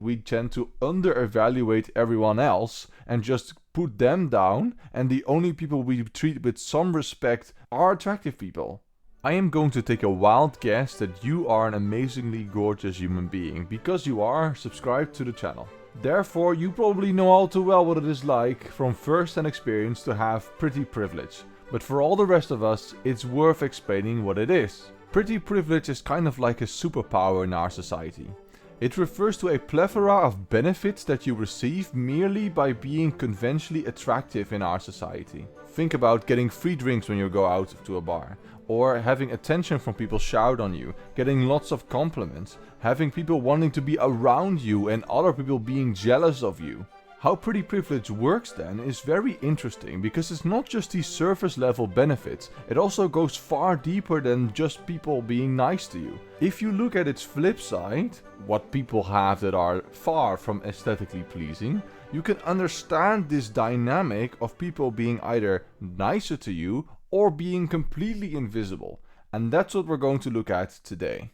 we tend to under-evaluate everyone else and just put them down, and the only people we treat with some respect are attractive people. I am going to take a wild guess that you are an amazingly gorgeous human being because you are subscribed to the channel. Therefore, you probably know all too well what it is like from first-hand experience to have pretty privilege. But for all the rest of us, it's worth explaining what it is. Pretty privilege is kind of like a superpower in our society. It refers to a plethora of benefits that you receive merely by being conventionally attractive in our society. Think about getting free drinks when you go out to a bar, or having attention from people shout on you, getting lots of compliments, having people wanting to be around you and other people being jealous of you. How pretty privilege works then is very interesting because it's not just these surface level benefits, it also goes far deeper than just people being nice to you. If you look at its flip side, what people have that are far from aesthetically pleasing, you can understand this dynamic of people being either nicer to you or being completely invisible. And that's what we're going to look at today.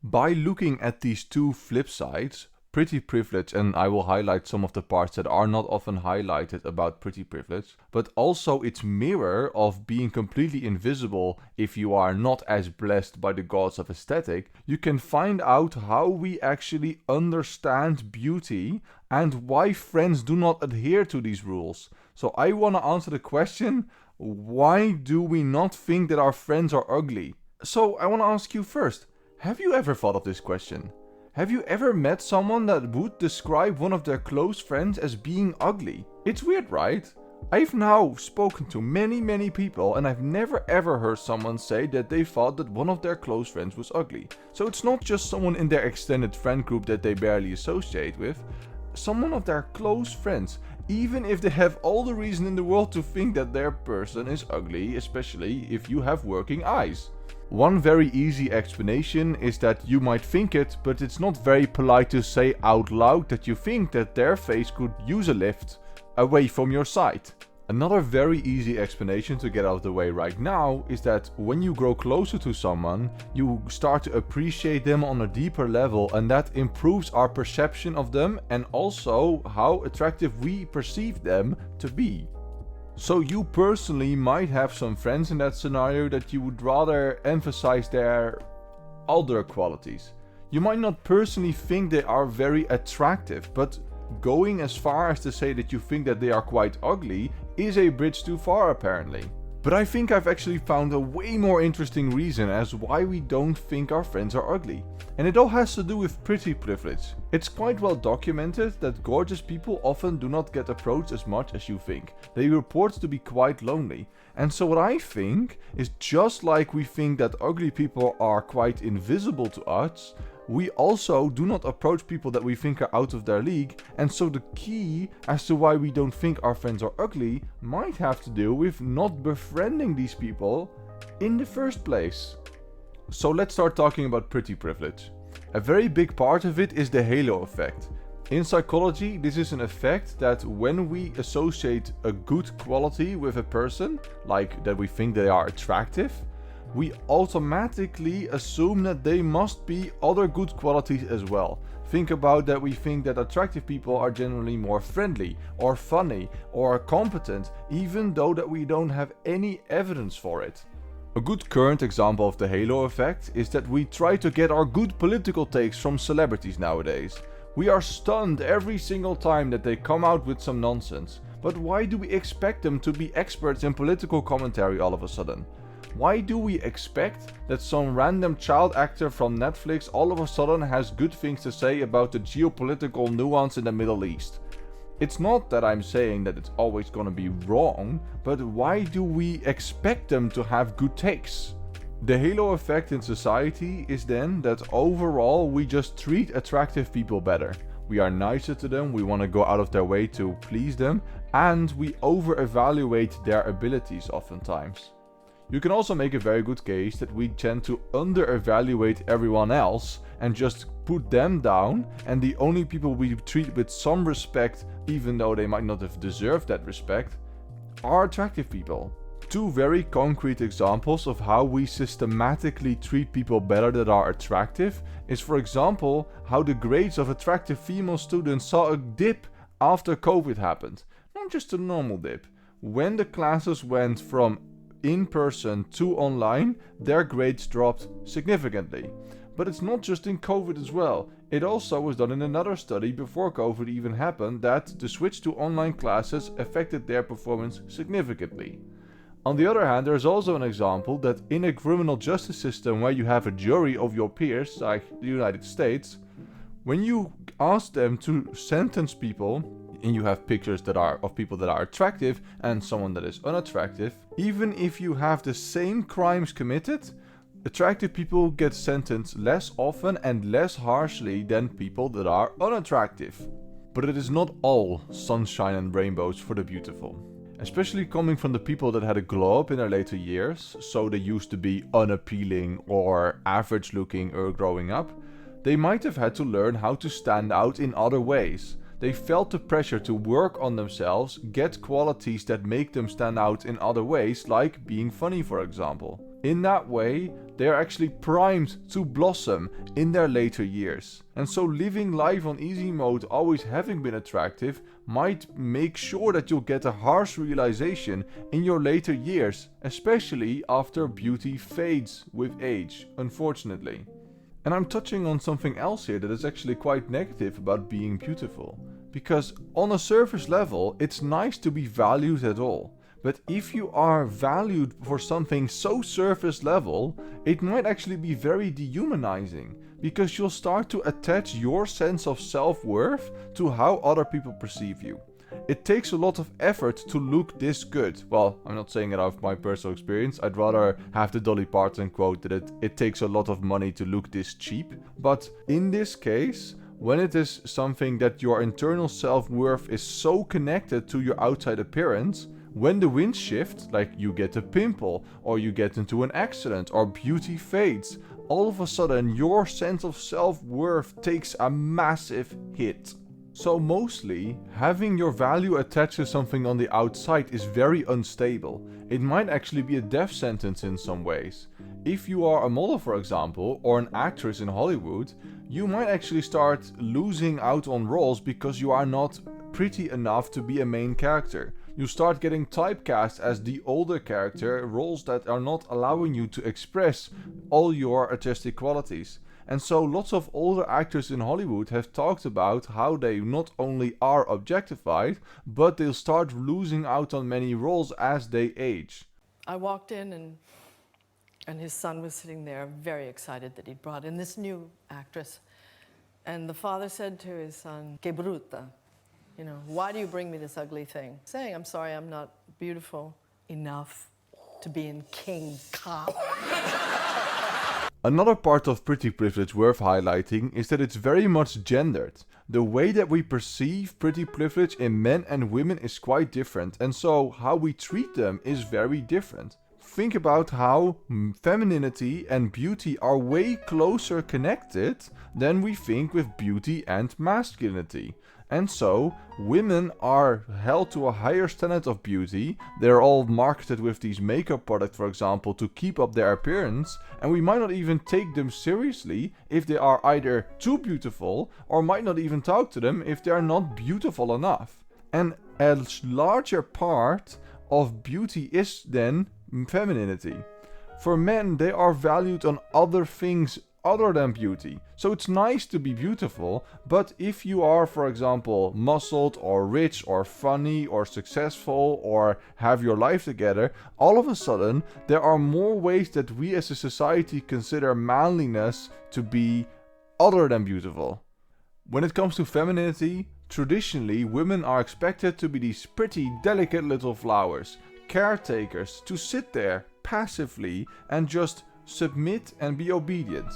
By looking at these two flip sides, pretty privilege, and I will highlight some of the parts that are not often highlighted about pretty privilege, but also its mirror of being completely invisible if you are not as blessed by the gods of aesthetic, you can find out how we actually understand beauty and why friends do not adhere to these rules. So I want to answer the question, why do we not think that our friends are ugly? So I want to ask you first, have you ever thought of this question? Have you ever met someone that would describe one of their close friends as being ugly? It's weird, right? I've now spoken to many people and I've never ever heard someone say that they thought that one of their close friends was ugly. So it's not just someone in their extended friend group that they barely associate with, someone of their close friends, even if they have all the reason in the world to think that their person is ugly, especially if you have working eyes. One very easy explanation is that you might think it, but it's not very polite to say out loud that you think that their face could use a lift away from your sight. Another very easy explanation to get out of the way right now is that when you grow closer to someone, you start to appreciate them on a deeper level, and that improves our perception of them and also how attractive we perceive them to be. So you personally might have some friends in that scenario that you would rather emphasize their other qualities. You might not personally think they are very attractive, but going as far as to say that you think that they are quite ugly is a bridge too far apparently. But I think I've actually found a way more interesting reason as why we don't think our friends are ugly. And it all has to do with pretty privilege. It's quite well documented that gorgeous people often do not get approached as much as you think. They report to be quite lonely. And so what I think is, just like we think that ugly people are quite invisible to us, we also do not approach people that we think are out of their league, and so the key as to why we don't think our friends are ugly might have to do with not befriending these people in the first place. So let's start talking about pretty privilege. A very big part of it is the halo effect. In psychology, this is an effect that when we associate a good quality with a person, like that we think they are attractive, we automatically assume that they must be other good qualities as well. Think about that, we think that attractive people are generally more friendly or funny or competent, even though that we don't have any evidence for it. A good current example of the halo effect is that we try to get our good political takes from celebrities nowadays. We are stunned every single time that they come out with some nonsense. But why do we expect them to be experts in political commentary all of a sudden? Why do we expect that some random child actor from Netflix all of a sudden has good things to say about the geopolitical nuance in the Middle East? It's not that I'm saying that it's always gonna be wrong, but why do we expect them to have good takes? The halo effect in society is then that overall we just treat attractive people better. We are nicer to them, we want to go out of their way to please them, and we over-evaluate their abilities oftentimes. You can also make a very good case that we tend to under-evaluate everyone else and just put them down, and the only people we treat with some respect, even though they might not have deserved that respect, are attractive people. Two very concrete examples of how we systematically treat people better that are attractive is, for example, how the grades of attractive female students saw a dip after COVID happened. Not just a normal dip. When the classes went from in-person to online, their grades dropped significantly. But it's not just in COVID as well. It also was done in another study before COVID even happened that the switch to online classes affected their performance significantly. On the other hand, there is also an example that in a criminal justice system where you have a jury of your peers, like the United States, when you ask them to sentence people, and you have pictures that are of people that are attractive and someone that is unattractive, even if you have the same crimes committed, attractive people get sentenced less often and less harshly than people that are unattractive. But it is not all sunshine and rainbows for the beautiful. Especially coming from the people that had a glow up in their later years, so they used to be unappealing or average looking growing up, they might have had to learn how to stand out in other ways. They felt the pressure to work on themselves, get qualities that make them stand out in other ways, like being funny, for example. In that way, they are actually primed to blossom in their later years. And so living life on easy mode, always having been attractive, might make sure that you'll get a harsh realization in your later years, especially after beauty fades with age, unfortunately. And I'm touching on something else here that is actually quite negative about being beautiful. Because on a surface level, it's nice to be valued at all. But if you are valued for something so surface level, it might actually be very dehumanizing. Because you'll start to attach your sense of self-worth to how other people perceive you. It takes a lot of effort to look this good. Well, I'm not saying it out of my personal experience. I'd rather have the Dolly Parton quote that it takes a lot of money to look this cheap. But in this case, when it is something that your internal self-worth is so connected to your outside appearance, when the winds shift, like you get a pimple, or you get into an accident, or beauty fades, all of a sudden your sense of self-worth takes a massive hit. So mostly, having your value attached to something on the outside is very unstable. It might actually be a death sentence in some ways. If you are a model, for example, or an actress in Hollywood, you might actually start losing out on roles because you are not pretty enough to be a main character. You start getting typecast as the older character, roles that are not allowing you to express all your artistic qualities. And so lots of older actors in Hollywood have talked about how they not only are objectified, but they'll start losing out on many roles as they age. I walked in and his son was sitting there very excited that he'd brought in this new actress. And the father said to his son, "Que bruta. You know, why do you bring me this ugly thing?" Saying, "I'm sorry, I'm not beautiful enough to be in King Kong." Another part of pretty privilege worth highlighting is that it's very much gendered. The way that we perceive pretty privilege in men and women is quite different, and so how we treat them is very different. Think about how femininity and beauty are way closer connected than we think with beauty and masculinity. And so, women are held to a higher standard of beauty. They're all marketed with these makeup products, for example, to keep up their appearance. And we might not even take them seriously if they are either too beautiful, or might not even talk to them if they are not beautiful enough. And a larger part of beauty is then femininity. For men, they are valued on other things other than beauty. So it's nice to be beautiful, but if you are, for example, muscled or rich or funny or successful or have your life together, all of a sudden there are more ways that we as a society consider manliness to be other than beautiful. When it comes to femininity, traditionally women are expected to be these pretty delicate little flowers, caretakers, to sit there passively and just submit and be obedient.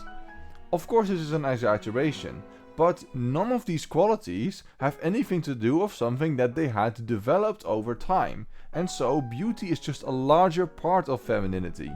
Of course, this is an exaggeration, but none of these qualities have anything to do with something that they had developed over time, and so beauty is just a larger part of femininity.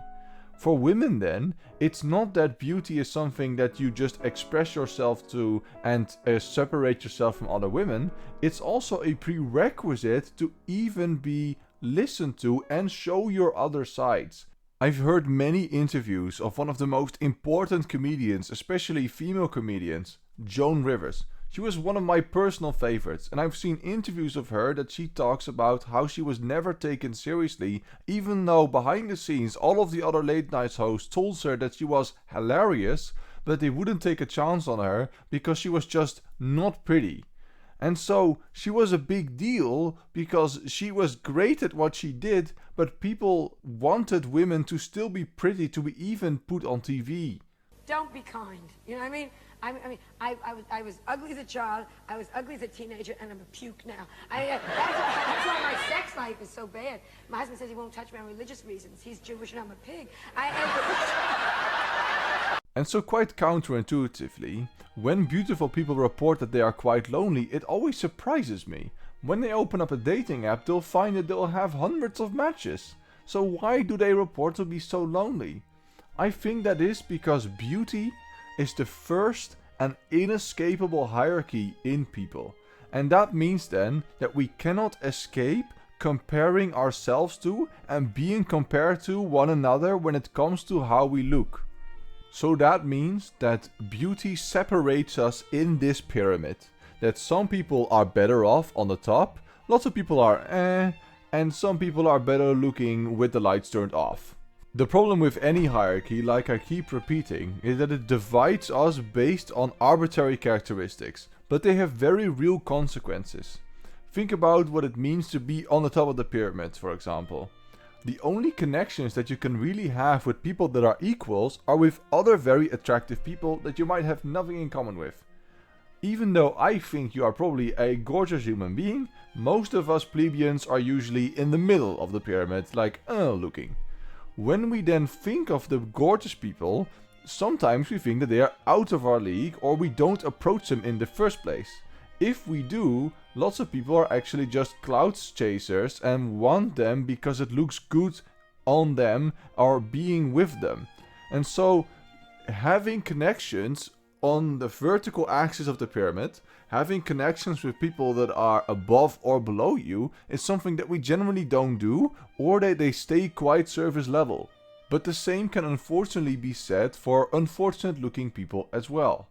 For women then, it's not that beauty is something that you just express yourself to and separate yourself from other women, it's also a prerequisite to even be listen to and show your other sides. I've heard many interviews of one of the most important comedians, especially female comedians, Joan Rivers. She was one of my personal favorites, and I've seen interviews of her that she talks about how she was never taken seriously, even though behind the scenes all of the other late night hosts told her that she was hilarious, but they wouldn't take a chance on her because she was just not pretty. And so she was a big deal because she was great at what she did, but people wanted women to still be pretty to be even put on TV. Don't be kind. You know what I mean? I was ugly as a child, I was ugly as a teenager, and I'm a puke now. That's why my sex life is so bad. My husband says he won't touch me on religious reasons. He's Jewish and I'm a pig. And so quite counterintuitively, when beautiful people report that they are quite lonely, it always surprises me. When they open up a dating app, they'll find that they'll have hundreds of matches. So why do they report to be so lonely? I think that is because beauty is the first and inescapable hierarchy in people. And that means then that we cannot escape comparing ourselves to and being compared to one another when it comes to how we look. So that means that beauty separates us in this pyramid. That some people are better off on the top, lots of people are and some people are better looking with the lights turned off. The problem with any hierarchy, like I keep repeating, is that it divides us based on arbitrary characteristics, but they have very real consequences. Think about what it means to be on the top of the pyramid, for example. The only connections that you can really have with people that are equals are with other very attractive people that you might have nothing in common with. Even though I think you are probably a gorgeous human being, most of us plebeians are usually in the middle of the pyramid, like looking. When we then think of the gorgeous people, sometimes we think that they are out of our league or we don't approach them in the first place. If we do, lots of people are actually just clout chasers and want them because it looks good on them or being with them. And so having connections on the vertical axis of the pyramid, having connections with people that are above or below you is something that we generally don't do, or that they stay quite surface level. But the same can unfortunately be said for unfortunate looking people as well.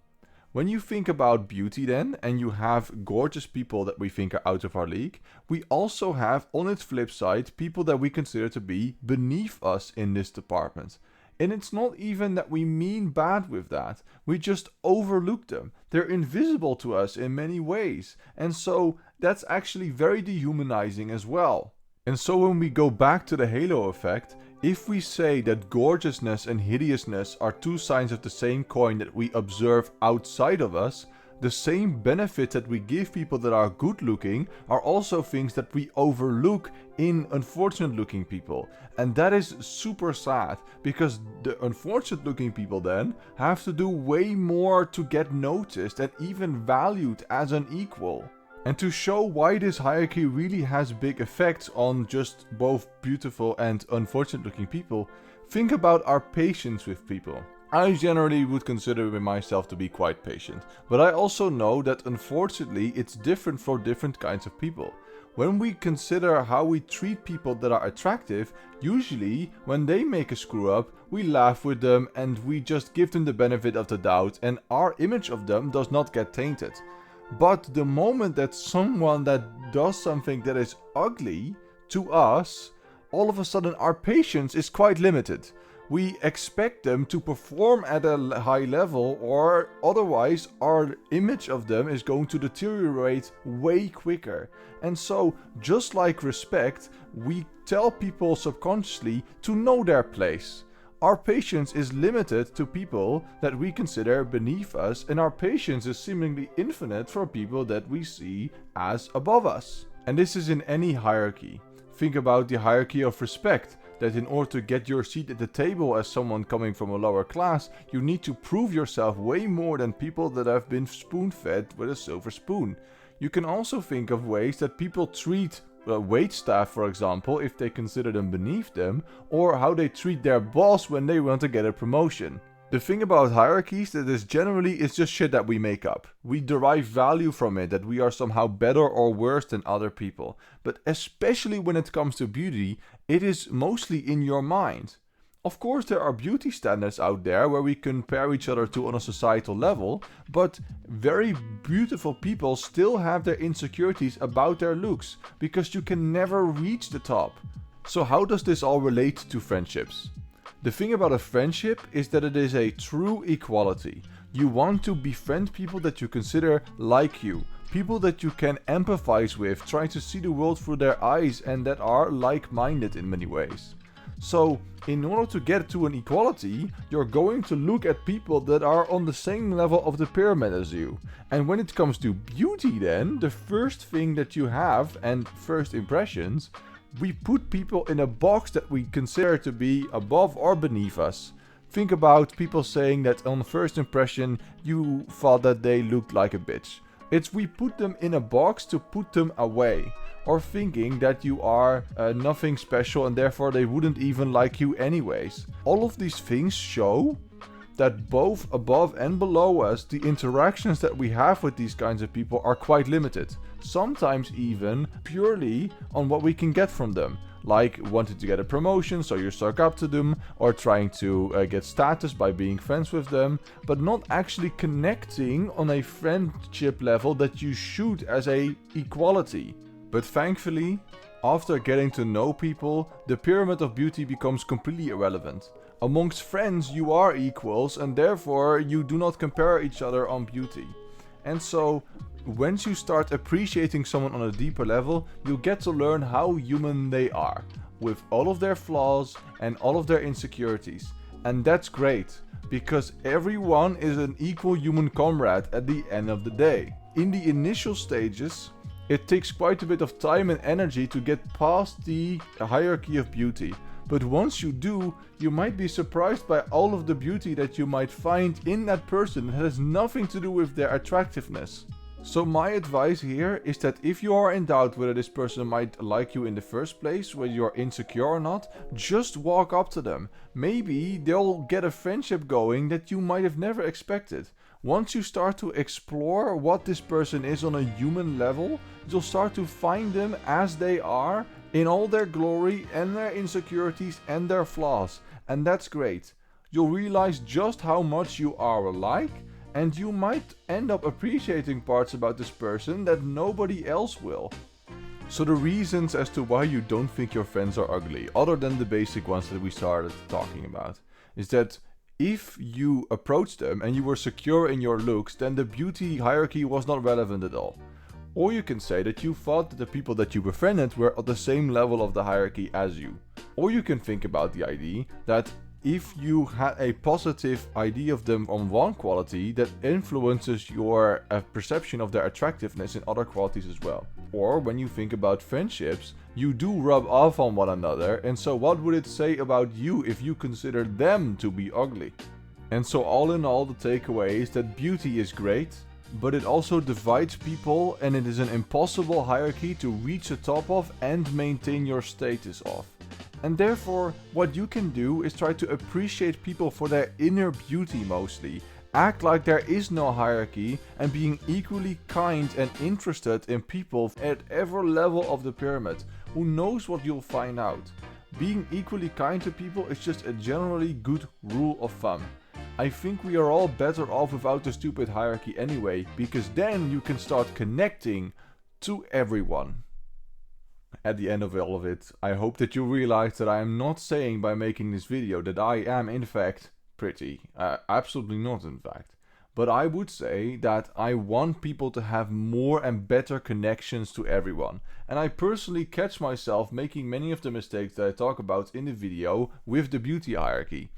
When you think about beauty then, and you have gorgeous people that we think are out of our league, we also have on its flip side people that we consider to be beneath us in this department. And it's not even that we mean bad with that, we just overlook them. They're invisible to us in many ways, and so that's actually very dehumanizing as well. And so when we go back to the halo effect, if we say that gorgeousness and hideousness are two sides of the same coin that we observe outside of us, the same benefits that we give people that are good looking are also things that we overlook in unfortunate looking people. And that is super sad, because the unfortunate looking people then have to do way more to get noticed and even valued as an equal. And to show why this hierarchy really has big effects on just both beautiful and unfortunate looking people, think about our patience with people. I generally would consider myself to be quite patient, but I also know that unfortunately it's different for different kinds of people. When we consider how we treat people that are attractive, usually when they make a screw up, we laugh with them and we just give them the benefit of the doubt, and our image of them does not get tainted. But the moment that someone that does something that is ugly to us, all of a sudden our patience is quite limited. We expect them to perform at a high level, or otherwise our image of them is going to deteriorate way quicker. And so, just like respect, we tell people subconsciously to know their place. Our patience is limited to people that we consider beneath us, and our patience is seemingly infinite for people that we see as above us. And this is in any hierarchy. Think about the hierarchy of respect, that in order to get your seat at the table as someone coming from a lower class, you need to prove yourself way more than people that have been spoon-fed with a silver spoon. You can also think of ways that people treat wait staff, for example, if they consider them beneath them, or how they treat their boss when they want to get a promotion. The thing about hierarchies that is generally it's just shit that we make up. We derive value from it, that we are somehow better or worse than other people. But especially when it comes to beauty, it is mostly in your mind. Of course, there are beauty standards out there where we compare each other to on a societal level, but very beautiful people still have their insecurities about their looks, because you can never reach the top. So how does this all relate to friendships? The thing about a friendship is that it is a true equality. You want to befriend people that you consider like you, people that you can empathize with, try to see the world through their eyes, and that are like-minded in many ways. So, in order to get to an equality, you're going to look at people that are on the same level of the pyramid as you. And when it comes to beauty then, the first thing that you have, and first impressions, we put people in a box that we consider to be above or beneath us. Think about people saying that on first impression you thought that they looked like a bitch. It's we put them in a box to put them away. Or thinking that you are nothing special and therefore they wouldn't even like you anyways. All of these things show that both above and below us, the interactions that we have with these kinds of people are quite limited. Sometimes even purely on what we can get from them. Like wanting to get a promotion, so you suck up to them, or trying to get status by being friends with them, but not actually connecting on a friendship level that you should as a equality. But thankfully, after getting to know people, the pyramid of beauty becomes completely irrelevant. Amongst friends you are equals and therefore you do not compare each other on beauty. And so, once you start appreciating someone on a deeper level, you get to learn how human they are, with all of their flaws and all of their insecurities. And that's great, because everyone is an equal human comrade at the end of the day. In the initial stages, it takes quite a bit of time and energy to get past the hierarchy of beauty. But once you do, you might be surprised by all of the beauty that you might find in that person that has nothing to do with their attractiveness. So my advice here is that if you are in doubt whether this person might like you in the first place, whether you're insecure or not, just walk up to them. Maybe they'll get a friendship going that you might have never expected. Once you start to explore what this person is on a human level, you'll start to find them as they are, in all their glory and their insecurities and their flaws. And that's great. You'll realize just how much you are alike, and you might end up appreciating parts about this person that nobody else will. So the reasons as to why you don't think your friends are ugly, other than the basic ones that we started talking about, is that if you approached them and you were secure in your looks, then the beauty hierarchy was not relevant at all. Or you can say that you thought that the people that you befriended were at the same level of the hierarchy as you. Or you can think about the idea that if you had a positive idea of them on one quality, that influences your perception of their attractiveness in other qualities as well. Or when you think about friendships, you do rub off on one another, and so what would it say about you if you considered them to be ugly? And so all in all, the takeaway is that beauty is great, but it also divides people, and it is an impossible hierarchy to reach the top of and maintain your status of. And therefore, what you can do is try to appreciate people for their inner beauty mostly. Act like there is no hierarchy, and being equally kind and interested in people at every level of the pyramid. Who knows what you'll find out? Being equally kind to people is just a generally good rule of thumb. I think we are all better off without the stupid hierarchy anyway, because then you can start connecting to everyone. At the end of all of it, I hope that you realize that I am not saying by making this video that I am in fact pretty. Absolutely not in fact. But I would say that I want people to have more and better connections to everyone. And I personally catch myself making many of the mistakes that I talk about in the video with the beauty hierarchy.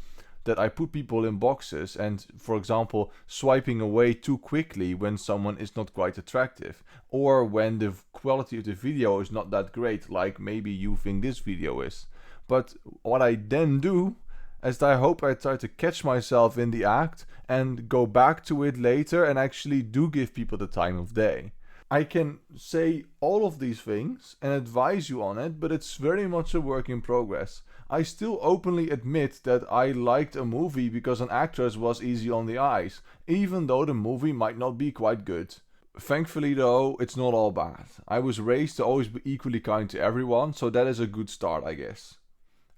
That I put people in boxes and, for example, swiping away too quickly when someone is not quite attractive. Or when the quality of the video is not that great, like maybe you think this video is. But what I then do is I hope I try to catch myself in the act and go back to it later and actually do give people the time of day. I can say all of these things and advise you on it, but it's very much a work in progress. I still openly admit that I liked a movie because an actress was easy on the eyes, even though the movie might not be quite good. Thankfully though, it's not all bad. I was raised to always be equally kind to everyone, so that is a good start, I guess.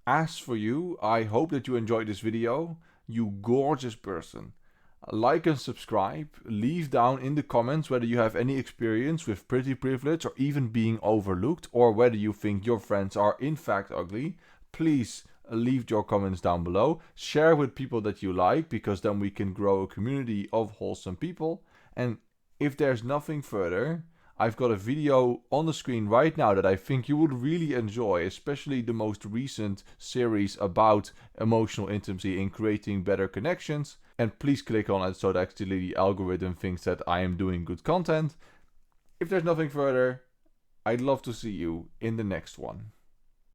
As for you, I hope that you enjoyed this video. You gorgeous person. Like and subscribe, leave down in the comments whether you have any experience with pretty privilege or even being overlooked, or whether you think your friends are in fact ugly. Please leave your comments down below, share with people that you like, because then we can grow a community of wholesome people. And if there's nothing further, I've got a video on the screen right now that I think you would really enjoy, especially the most recent series about emotional intimacy in creating better connections. And please click on it so that actually the algorithm thinks that I am doing good content. If there's nothing further, I'd love to see you in the next one.